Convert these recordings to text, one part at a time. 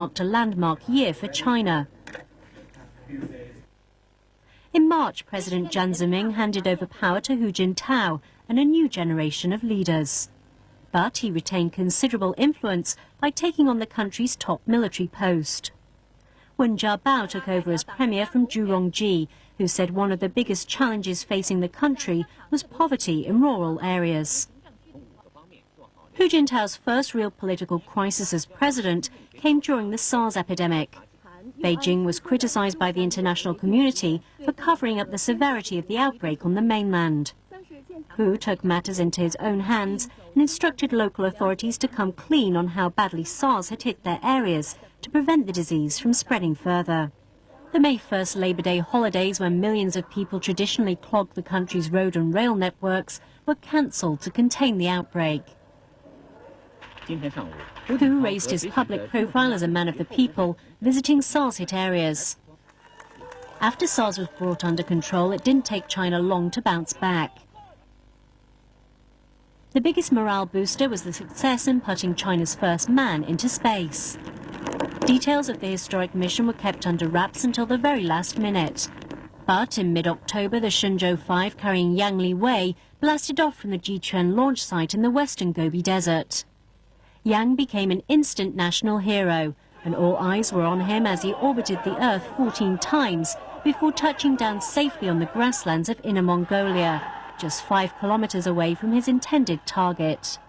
marked a landmark year for China. In March, President Jiang Zemin handed over power to Hu Jintao and a new generation of leaders. But he retained considerable influence by taking on the country's top military post. Wen Jiabao took over as premier from Zhu Rongji, who said one of the biggest challenges facing the country was poverty in rural areas. Hu Jintao's first real political crisis as president came during the SARS epidemic. Beijing was criticized by the international community for covering up the severity of the outbreak on the mainland. Hu took matters into his own hands and instructed local authorities to come clean on how badly SARS had hit their areas to prevent the disease from spreading further. The May 1st Labor Day holidays, when millions of people traditionally clogged the country's road and rail networks, were cancelled to contain the outbreak. Hu raised his public profile as a man of the people, visiting SARS-hit areas. After SARS was brought under control, it didn't take China long to bounce back. The biggest morale booster was the success in putting China's first man into space. Details of the historic mission were kept under wraps until the very last minute. But in mid-October, the Shenzhou 5 carrying Yang Liwei blasted off from the Jiquan launch site in the western Gobi Desert. Yang became an instant national hero, and all eyes were on him as he orbited the Earth 14 times before touching down safely on the grasslands of Inner Mongolia, just 5 kilometers away from his intended target.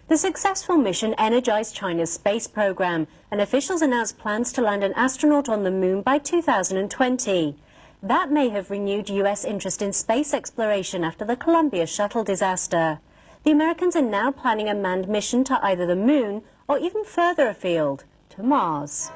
The successful mission energized China's space program, and officials announced plans to land an astronaut on the moon by 2020. That may have renewed U.S. interest in space exploration after the Columbia shuttle disaster. The Americans are now planning a manned mission to either the moon or even further afield, to Mars.